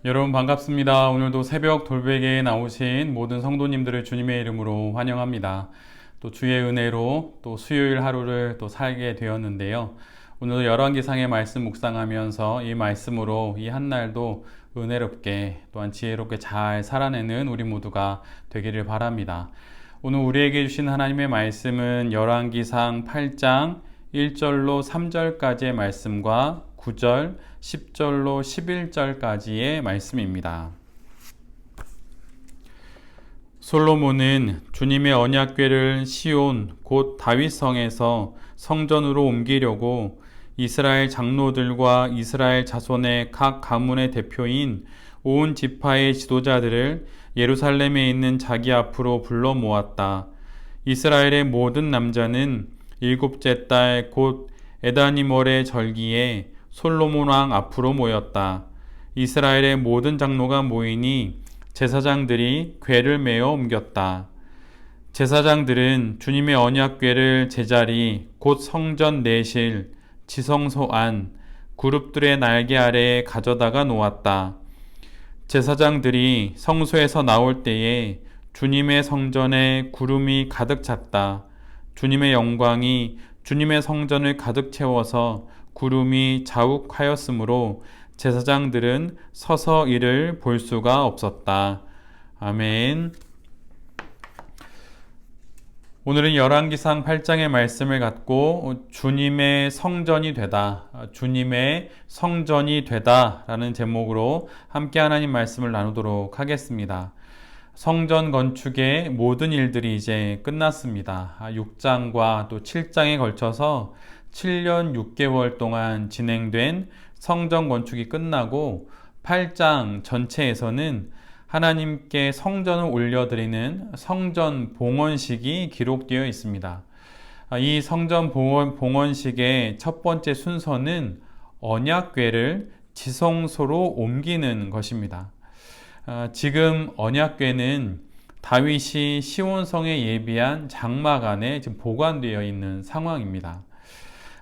여러분 반갑습니다. 오늘도 새벽 돌베개에 나오신 모든 성도님들을 주님의 이름으로 환영합니다. 또 주의 은혜로 또 수요일 하루를 또 살게 되었는데요. 오늘도 열왕기상의 말씀 묵상하면서 이 말씀으로 이 한날도 은혜롭게 또한 지혜롭게 잘 살아내는 우리 모두가 되기를 바랍니다. 오늘 우리에게 주신 하나님의 말씀은 열왕기상 8장 1절로 3절까지의 말씀과 9절, 10절로 11절까지의 말씀입니다. 솔로몬은 주님의 언약궤를 시온 곧 다윗성에서 성전으로 옮기려고 이스라엘 장로들과 이스라엘 자손의 각 가문의 대표인 온 지파의 지도자들을 예루살렘에 있는 자기 앞으로 불러 모았다. 이스라엘의 모든 남자는 일곱째 달 곧 에다니몰의 절기에 솔로몬 왕 앞으로 모였다. 이스라엘의 모든 장로가 모이니 제사장들이 궤를 메어 옮겼다. 제사장들은 주님의 언약궤를 제자리 곧 성전 내실 지성소 안 그룹들의 날개 아래에 가져다가 놓았다. 제사장들이 성소에서 나올 때에 주님의 성전에 구름이 가득 찼다. 주님의 영광이 주님의 성전을 가득 채워서 구름이 자욱하였으므로 제사장들은 서서 이를 볼 수가 없었다. 아멘. 오늘은 열왕기상 8장의 말씀을 갖고 주님의 성전이 되다, 주님의 성전이 되다 라는 제목으로 함께 하나님 말씀을 나누도록 하겠습니다. 성전 건축의 모든 일들이 이제 끝났습니다. 6장과 또 7장에 걸쳐서 7년 6개월 동안 진행된 성전 건축이 끝나고 8장 전체에서는 하나님께 성전을 올려드리는 성전 봉헌식이 기록되어 있습니다. 이 성전 봉헌식의 첫 번째 순서는 언약궤를 지성소로 옮기는 것입니다. 지금 언약궤는 다윗이 시온성에 예비한 장막 안에 지금 보관되어 있는 상황입니다.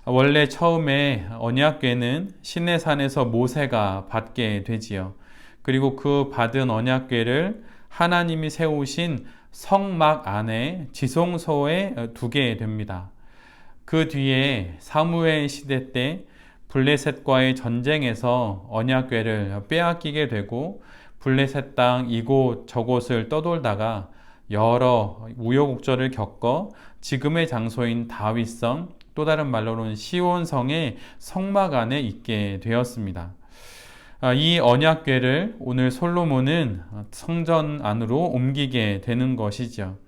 원래 처음에 언약궤는 시내산에서 모세가 받게 되지요. 그리고 그 받은 언약궤를 하나님이 세우신 성막 안에 지성소에 두게 됩니다. 그 뒤에 사무엘 시대 때 블레셋과의 전쟁에서 언약궤를 빼앗기게 되고 블레셋 땅 이곳 저곳을 떠돌다가 여러 우여곡절을 겪어 지금의 장소인 다윗성, 또 다른 말로는 시온성의 성막 안에 있게 되었습니다. 이 언약궤를 오늘 솔로몬은 성전 안으로 옮기게 되는 것이죠.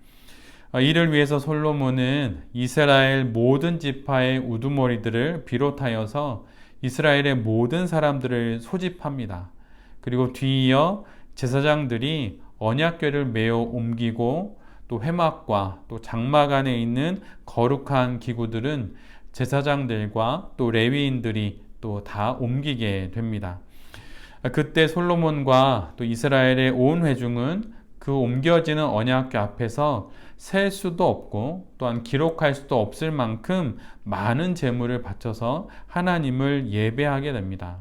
이를 위해서 솔로몬은 이스라엘 모든 지파의 우두머리들을 비롯하여서 이스라엘의 모든 사람들을 소집합니다. 그리고 뒤이어 제사장들이 언약궤를 메어 옮기고 또 회막과 또 장막 안에 있는 거룩한 기구들은 제사장들과 또 레위인들이 또 다 옮기게 됩니다. 그때 솔로몬과 또 이스라엘의 온 회중은 그 옮겨지는 언약궤 앞에서 셀 수도 없고 또한 기록할 수도 없을 만큼 많은 제물을 바쳐서 하나님을 예배하게 됩니다.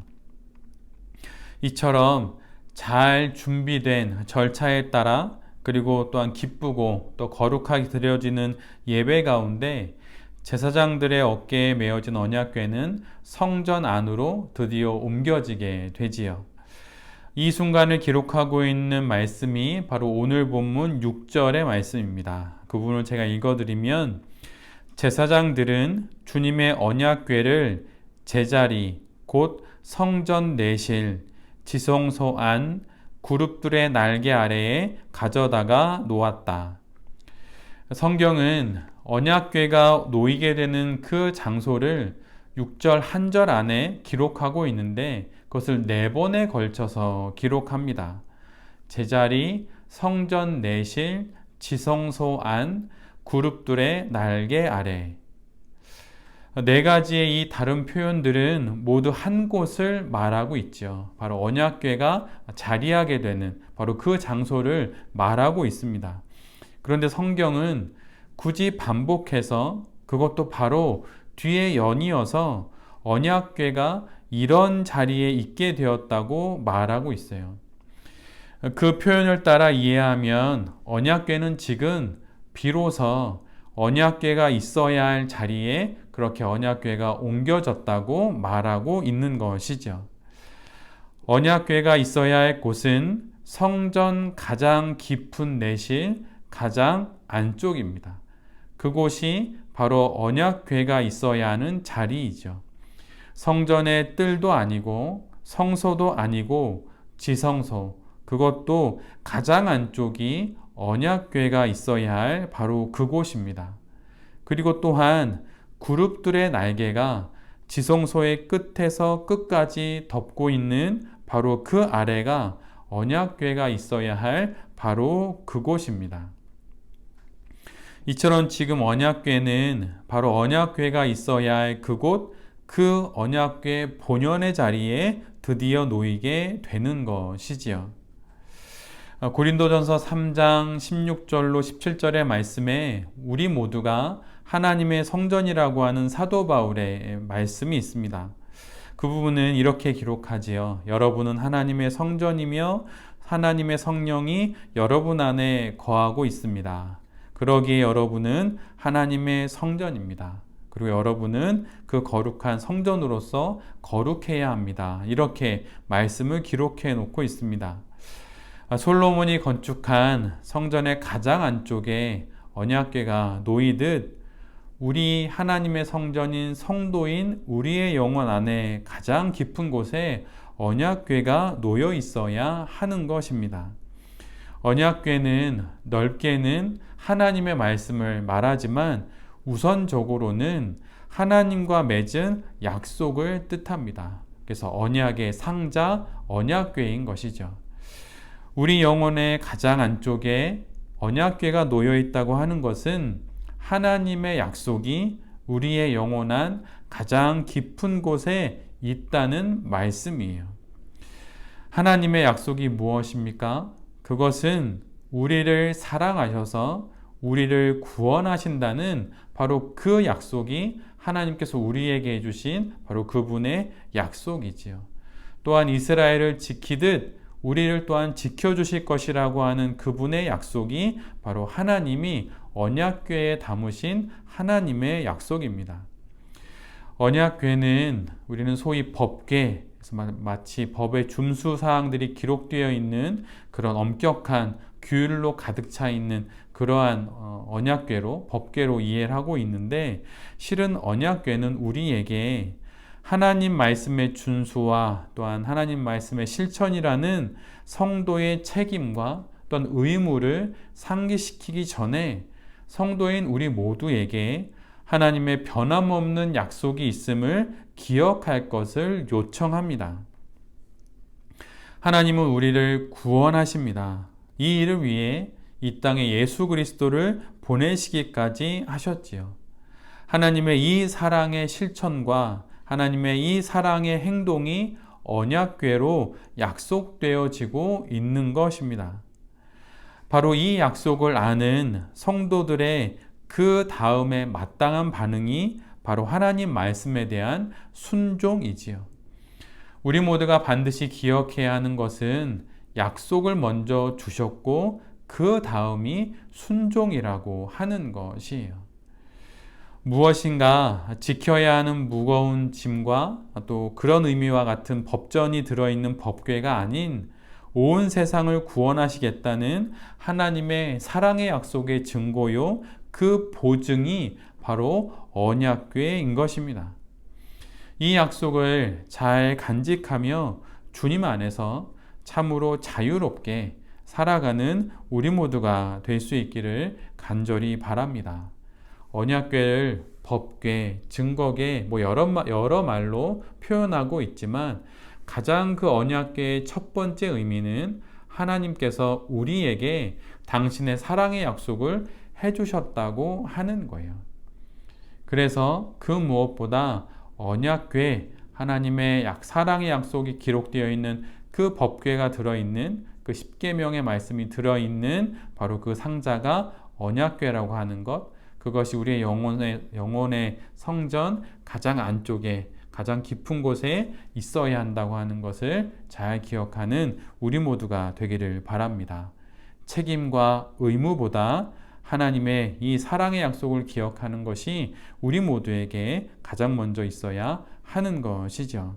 이처럼 잘 준비된 절차에 따라 그리고 또한 기쁘고 또 거룩하게 드려지는 예배 가운데 제사장들의 어깨에 메어진 언약궤는 성전 안으로 드디어 옮겨지게 되지요. 이 순간을 기록하고 있는 말씀이 바로 오늘 본문 6절의 말씀입니다. 그 부분을 제가 읽어드리면 제사장들은 주님의 언약궤를 제자리 곧 성전 내실 지성소 안 그룹들의 날개 아래에 가져다가 놓았다. 성경은 언약궤가 놓이게 되는 그 장소를 6절 한 절 안에 기록하고 있는데 그것을 4번에 걸쳐서 기록합니다. 제자리, 성전 내실, 지성소 안, 그룹들의 날개 아래. 4가지의 이 다른 표현들은 모두 한 곳을 말하고 있죠. 바로 언약궤가 자리하게 되는 바로 그 장소를 말하고 있습니다. 그런데 성경은 굳이 반복해서 그것도 바로 뒤에 연이어서 언약궤가 이런 자리에 있게 되었다고 말하고 있어요. 그 표현을 따라 이해하면 언약궤는 지금 비로소 언약궤가 있어야 할 자리에 그렇게 언약궤가 옮겨졌다고 말하고 있는 것이죠. 언약궤가 있어야 할 곳은 성전 가장 깊은 내실, 가장 안쪽입니다. 그곳이 바로 언약궤가 있어야 하는 자리이죠. 성전의 뜰도 아니고 성소도 아니고 지성소, 그것도 가장 안쪽이 언약궤가 있어야 할 바로 그곳입니다. 그리고 또한 그룹들의 날개가 지성소의 끝에서 끝까지 덮고 있는 바로 그 아래가 언약궤가 있어야 할 바로 그곳입니다. 이처럼 지금 언약궤는 바로 언약궤가 있어야 할 그곳, 그 언약궤 본연의 자리에 드디어 놓이게 되는 것이지요. 고린도전서 3장 16절로 17절의 말씀에 우리 모두가 하나님의 성전이라고 하는 사도 바울의 말씀이 있습니다. 그 부분은 이렇게 기록하지요. 여러분은 하나님의 성전이며 하나님의 성령이 여러분 안에 거하고 있습니다. 그러기에 여러분은 하나님의 성전입니다. 그리고 여러분은 그 거룩한 성전으로서 거룩해야 합니다. 이렇게 말씀을 기록해 놓고 있습니다. 솔로몬이 건축한 성전의 가장 안쪽에 언약궤가 놓이듯 우리 하나님의 성전인 성도인 우리의 영혼 안에 가장 깊은 곳에 언약궤가 놓여 있어야 하는 것입니다. 언약궤는 넓게는 하나님의 말씀을 말하지만 우선적으로는 하나님과 맺은 약속을 뜻합니다. 그래서 언약의 상자, 언약궤인 것이죠. 우리 영혼의 가장 안쪽에 언약궤가 놓여 있다고 하는 것은 하나님의 약속이 우리의 영혼한 가장 깊은 곳에 있다는 말씀이에요. 하나님의 약속이 무엇입니까? 그것은 우리를 사랑하셔서 우리를 구원하신다는 바로 그 약속이 하나님께서 우리에게 해주신 바로 그분의 약속이지요. 또한 이스라엘을 지키듯 우리를 또한 지켜주실 것이라고 하는 그분의 약속이 바로 하나님이 언약궤에 담으신 하나님의 약속입니다. 언약궤는 우리는 소위 법궤, 마치 법의 준수 사항들이 기록되어 있는 그런 엄격한 규율로 가득 차 있는 그러한 언약궤로, 법궤로 이해를 하고 있는데, 실은 언약궤는 우리에게 하나님 말씀의 준수와 또한 하나님 말씀의 실천이라는 성도의 책임과 또한 의무를 상기시키기 전에 성도인 우리 모두에게 하나님의 변함없는 약속이 있음을 기억할 것을 요청합니다. 하나님은 우리를 구원하십니다. 이 일을 위해 이 땅에 예수 그리스도를 보내시기까지 하셨지요. 하나님의 이 사랑의 실천과 하나님의 이 사랑의 행동이 언약궤로 약속되어지고 있는 것입니다. 바로 이 약속을 아는 성도들의 그 다음에 마땅한 반응이 바로 하나님 말씀에 대한 순종이지요. 우리 모두가 반드시 기억해야 하는 것은 약속을 먼저 주셨고 그 다음이 순종이라고 하는 것이에요. 무엇인가 지켜야 하는 무거운 짐과 또 그런 의미와 같은 법전이 들어있는 법궤가 아닌 온 세상을 구원하시겠다는 하나님의 사랑의 약속의 증거요, 그 보증이 바로 언약궤인 것입니다. 이 약속을 잘 간직하며 주님 안에서 참으로 자유롭게 살아가는 우리 모두가 될 수 있기를 간절히 바랍니다. 언약궤를 법궤, 증거궤 여러 말로 표현하고 있지만 가장 그 언약궤의 첫 번째 의미는 하나님께서 우리에게 당신의 사랑의 약속을 해주셨다고 하는 거예요. 그래서 그 무엇보다 언약궤, 하나님의 사랑의 약속이 기록되어 있는 그 법궤가 들어있는 그 십계명의 말씀이 들어있는 바로 그 상자가 언약궤라고 하는 것, 그것이 우리의 영혼의 성전 가장 안쪽에 가장 깊은 곳에 있어야 한다고 하는 것을 잘 기억하는 우리 모두가 되기를 바랍니다. 책임과 의무보다 하나님의 이 사랑의 약속을 기억하는 것이 우리 모두에게 가장 먼저 있어야 하는 것이죠.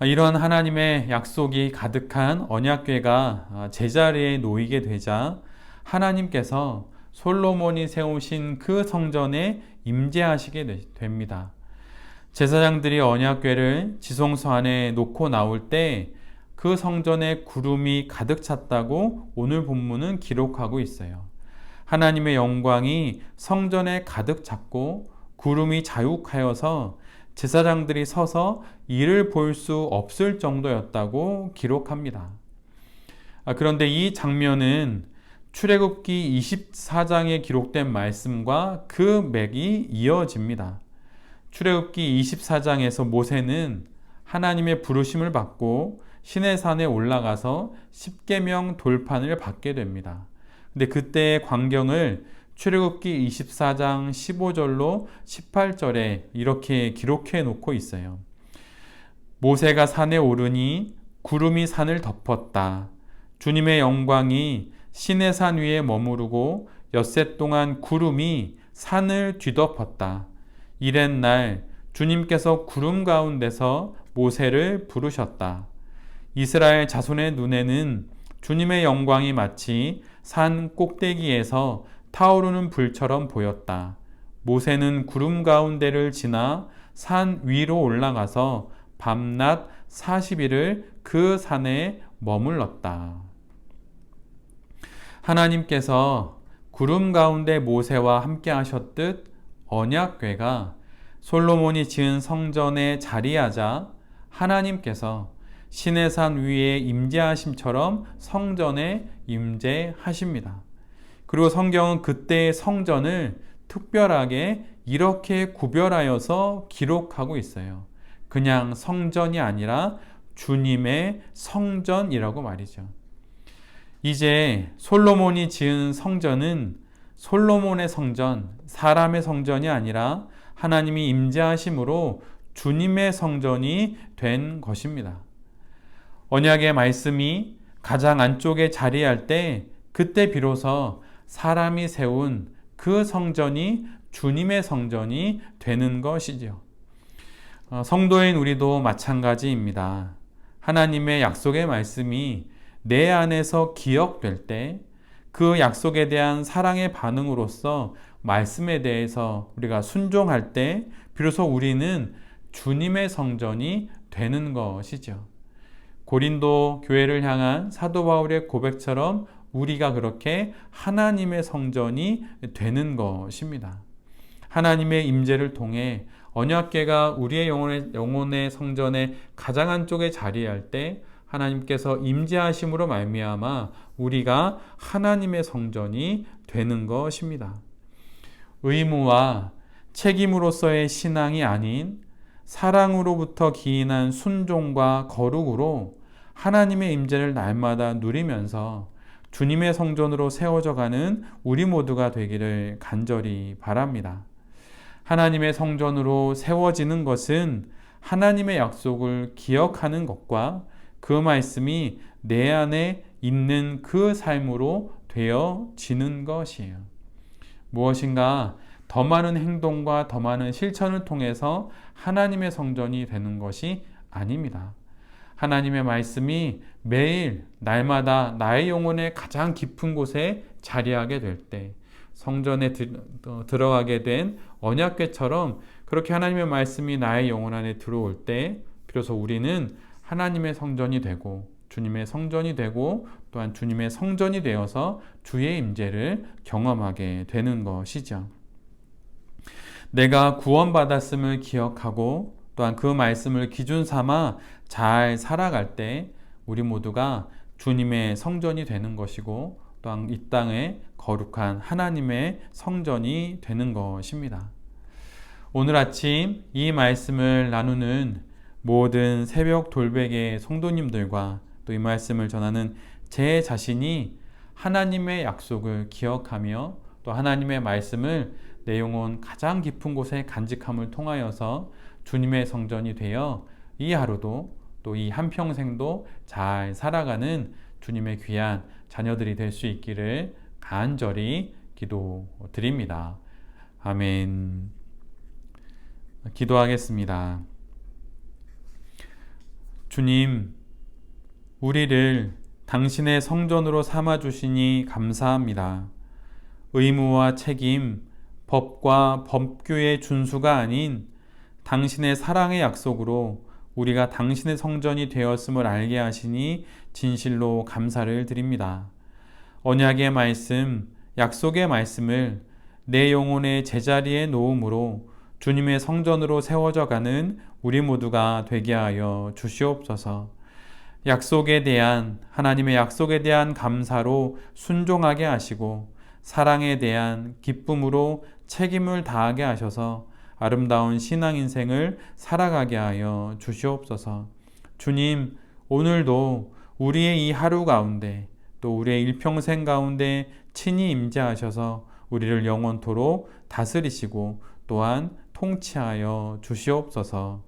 이런 하나님의 약속이 가득한 언약궤가 제자리에 놓이게 되자 하나님께서 솔로몬이 세우신 그 성전에 임재하시게 됩니다. 제사장들이 언약궤를 지성소 안에 놓고 나올 때 그 성전에 구름이 가득 찼다고 오늘 본문은 기록하고 있어요. 하나님의 영광이 성전에 가득 찼고 구름이 자욱하여서 제사장들이 서서 이를 볼 수 없을 정도였다고 기록합니다. 그런데 이 장면은 출애굽기 24장에 기록된 말씀과 그 맥이 이어집니다. 출애굽기 24장에서 모세는 하나님의 부르심을 받고 시내산에 올라가서 십계명 돌판을 받게 됩니다. 근데 그때의 광경을 출애굽기 24장 15절로 18절에 이렇게 기록해 놓고 있어요. 모세가 산에 오르니 구름이 산을 덮었다. 주님의 영광이 시내산 위에 머무르고 엿새 동안 구름이 산을 뒤덮었다. 이랜날 주님께서 구름 가운데서 모세를 부르셨다. 이스라엘 자손의 눈에는 주님의 영광이 마치 산 꼭대기에서 타오르는 불처럼 보였다. 모세는 구름 가운데를 지나 산 위로 올라가서 밤낮 40일을 그 산에 머물렀다. 하나님께서 구름 가운데 모세와 함께 하셨듯 언약궤가 솔로몬이 지은 성전에 자리하자 하나님께서 시내산 위에 임재하심처럼 성전에 임재하십니다. 그리고 성경은 그때의 성전을 특별하게 이렇게 구별하여서 기록하고 있어요. 그냥 성전이 아니라 주님의 성전이라고 말이죠. 이제 솔로몬이 지은 성전은 솔로몬의 성전, 사람의 성전이 아니라 하나님이 임재하심으로 주님의 성전이 된 것입니다. 언약의 말씀이 가장 안쪽에 자리할 때 그때 비로소 사람이 세운 그 성전이 주님의 성전이 되는 것이죠. 성도인 우리도 마찬가지입니다. 하나님의 약속의 말씀이 내 안에서 기억될 때 그 약속에 대한 사랑의 반응으로서 말씀에 대해서 우리가 순종할 때 비로소 우리는 주님의 성전이 되는 것이죠. 고린도 교회를 향한 사도 바울의 고백처럼 우리가 그렇게 하나님의 성전이 되는 것입니다. 하나님의 임재를 통해 언약궤가 우리의 영혼의 성전의 가장 안쪽에 자리할 때 하나님께서 임재하심으로 말미암아 우리가 하나님의 성전이 되는 것입니다. 의무와 책임으로서의 신앙이 아닌 사랑으로부터 기인한 순종과 거룩으로 하나님의 임재를 날마다 누리면서 주님의 성전으로 세워져 가는 우리 모두가 되기를 간절히 바랍니다. 하나님의 성전으로 세워지는 것은 하나님의 약속을 기억하는 것과 그 말씀이 내 안에 있는 그 삶으로 되어지는 것이에요. 무엇인가 더 많은 행동과 더 많은 실천을 통해서 하나님의 성전이 되는 것이 아닙니다. 하나님의 말씀이 매일 날마다 나의 영혼의 가장 깊은 곳에 자리하게 될 때 성전에 들어가게 된 언약궤처럼 그렇게 하나님의 말씀이 나의 영혼 안에 들어올 때 비로소 우리는 하나님의 성전이 되고 주님의 성전이 되고 또한 주님의 성전이 되어서 주의 임재를 경험하게 되는 것이죠. 내가 구원받았음을 기억하고 또한 그 말씀을 기준 삼아 잘 살아갈 때 우리 모두가 주님의 성전이 되는 것이고 또한 이 땅에 거룩한 하나님의 성전이 되는 것입니다. 오늘 아침 이 말씀을 나누는 모든 새벽 돌베개 성도님들과 또 이 말씀을 전하는 제 자신이 하나님의 약속을 기억하며 또 하나님의 말씀을 내 영혼 가장 깊은 곳에 간직함을 통하여서 주님의 성전이 되어 이 하루도 또 이 한평생도 잘 살아가는 주님의 귀한 자녀들이 될 수 있기를 간절히 기도드립니다. 아멘. 기도하겠습니다. 주님, 우리를 당신의 성전으로 삼아주시니 감사합니다. 의무와 책임, 법과 법규의 준수가 아닌 당신의 사랑의 약속으로 우리가 당신의 성전이 되었음을 알게 하시니 진실로 감사를 드립니다. 언약의 말씀, 약속의 말씀을 내 영혼의 제자리에 놓음으로 주님의 성전으로 세워져 가는 우리 모두가 되게 하여 주시옵소서. 하나님의 약속에 대한 감사로 순종하게 하시고 사랑에 대한 기쁨으로 책임을 다하게 하셔서 아름다운 신앙 인생을 살아가게 하여 주시옵소서. 주님, 오늘도 우리의 이 하루 가운데 또 우리의 일평생 가운데 친히 임재하셔서 우리를 영원토록 다스리시고 또한 통치하여 주시옵소서.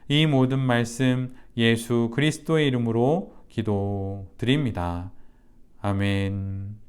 이 모든 말씀 예수 그리스도의 이름으로 기도드립니다. 아멘.